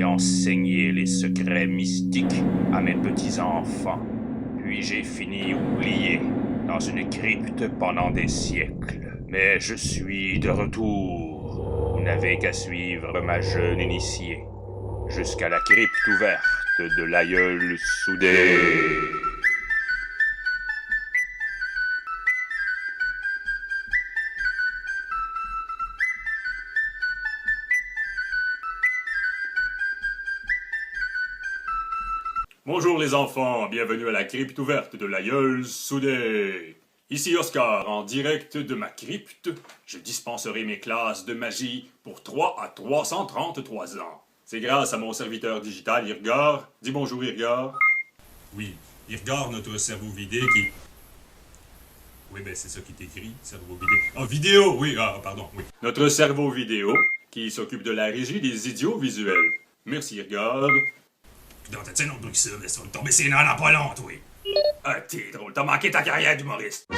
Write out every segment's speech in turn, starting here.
et enseigné les secrets mystiques à mes petits-enfants. Puis j'ai fini oublié dans une crypte pendant des siècles. Mais je suis de retour. Vous n'avez qu'à suivre ma jeune initiée jusqu'à la crypte ouverte de l'aïeul soudé. Bonjour les enfants, bienvenue à la crypte ouverte de l'aïeul soudé. Ici Oscar, en direct de ma crypte, je dispenserai mes classes de magie pour 3 à 333 ans. C'est grâce à mon serviteur digital Irgar. Dis bonjour Irgar. Oui, Irgar, notre cerveau vidé qui... Oui, ben c'est ça qui t'écrit, cerveau vidé. Ah, vidéo, oui, pardon, oui. Notre cerveau vidéo qui s'occupe de la régie des idiots visuels. Merci Irgar. Putain, t'as-tu un autre bruit que ça? Mais ça va me tomber ses nerfs dans pas long, toi. Ah, t'es drôle, t'as manqué ta carrière d'humoriste.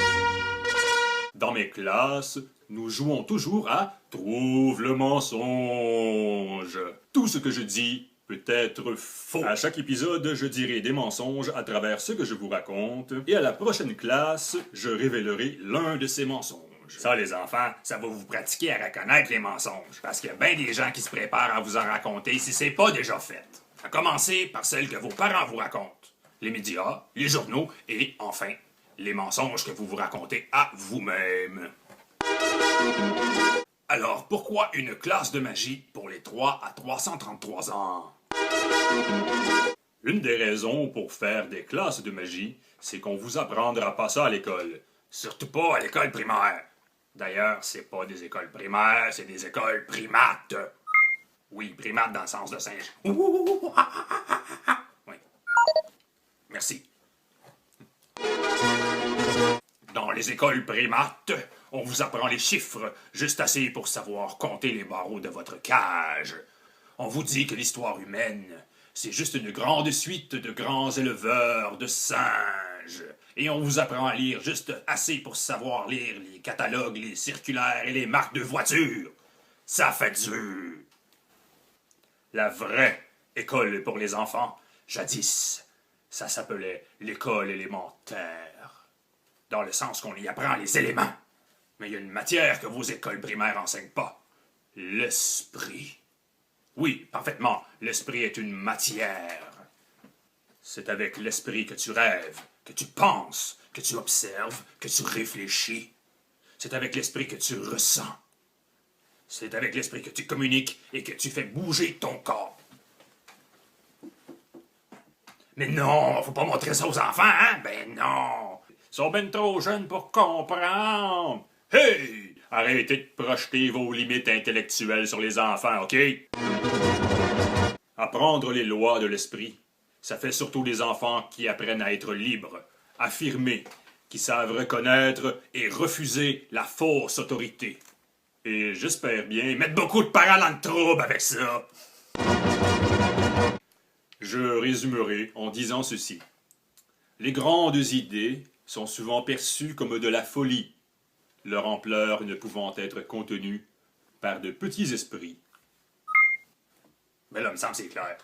Dans mes classes, nous jouons toujours à Trouve le mensonge. Tout ce que je dis peut être faux. À chaque épisode, je dirai des mensonges à travers ce que je vous raconte, et à la prochaine classe, je révélerai l'un de ces mensonges. Ça, les enfants, ça va vous pratiquer à reconnaître les mensonges, parce qu'il y a bien des gens qui se préparent à vous en raconter si c'est pas déjà fait. À commencer par celles que vos parents vous racontent, les médias, les journaux, et enfin, les mensonges que vous vous racontez à vous-même. Alors, pourquoi une classe de magie pour les 3 à 333 ans? Une des raisons pour faire des classes de magie, c'est qu'on vous apprendra pas ça à l'école. Surtout pas à l'école primaire. D'ailleurs, c'est pas des écoles primaires, c'est des écoles primates. Oui, primates dans le sens de singe. Oui. Merci. Dans les écoles primates, on vous apprend les chiffres, juste assez pour savoir compter les barreaux de votre cage. On vous dit que l'histoire humaine, c'est juste une grande suite de grands éleveurs de singes. Et on vous apprend à lire juste assez pour savoir lire les catalogues, les circulaires et les marques de voitures. Ça fait dur. La vraie école pour les enfants, jadis, ça s'appelait l'école élémentaire. Dans le sens qu'on y apprend les éléments. Mais il y a une matière que vos écoles primaires n'enseignent pas. L'esprit. Oui, parfaitement, l'esprit est une matière. C'est avec l'esprit que tu rêves, que tu penses, que tu observes, que tu réfléchis. C'est avec l'esprit que tu ressens. C'est avec l'esprit que tu communiques et que tu fais bouger ton corps. Mais non, faut pas montrer ça aux enfants, hein? Ben non! Ils sont ben trop jeunes pour comprendre. Hey! Arrêtez de projeter vos limites intellectuelles sur les enfants, OK? Apprendre les lois de l'esprit, ça fait surtout des enfants qui apprennent à être libres, affirmés, qui savent reconnaître et refuser la fausse autorité. Et j'espère bien mettre beaucoup de parents dans le trouble avec ça. Je résumerai en disant ceci. Les grandes idées sont souvent perçues comme de la folie, leur ampleur ne pouvant être contenue par de petits esprits. Mais là, il me semble que c'est clair.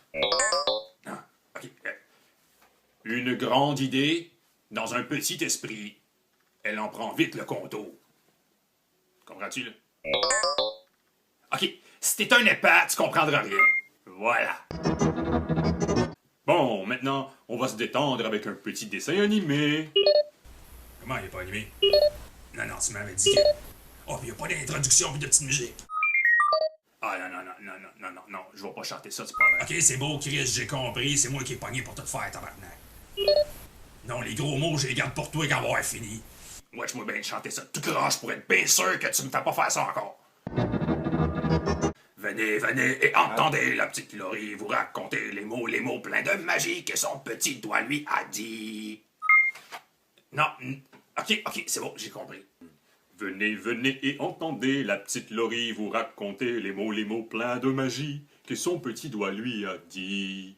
Ah, OK. Une grande idée, dans un petit esprit, elle en prend vite le contour. Comprends-tu, là? OK, si t'es un épais, tu comprendras rien. Voilà. Bon, maintenant, on va se détendre avec un petit dessin animé. Comment il est pas animé? Non, non, tu m'avais dit que... Oh, pis y a pas d'introduction pis de petite musique. Ah, non, je vais pas chanter ça, c'est pas vrai. OK, c'est beau, Chris, j'ai compris, c'est moi qui ai pogné pour tout faire, tabarnak. Non, les gros mots, je les garde pour toi quand on va avoir fini. Ouais, je moi bien de chanter ça tout croche pour être bien sûr que tu me fais pas faire ça encore. Venez, venez et entendez la petite Laurie vous raconter les mots pleins de magie que son petit doigt lui a dit. Non, ok, c'est bon, j'ai compris. Venez, venez et entendez la petite Laurie vous raconter les mots pleins de magie que son petit doigt lui a dit.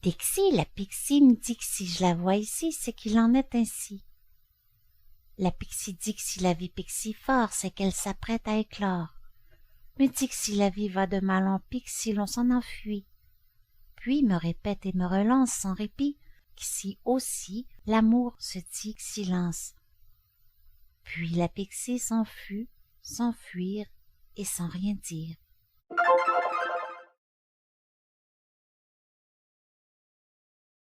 Pixie, la Pixie me dit que si je la vois ici, c'est qu'il en est ainsi. La Pixie dit que si la vie Pixie fort, c'est qu'elle s'apprête à éclore. me dit que si la vie va de mal en pis, que si l'on s'en enfuit. Puis me répète et me relance sans répit, qu'ici aussi l'amour se dit que silence. Puis la pixie s'en fut, sans fuir et sans rien dire.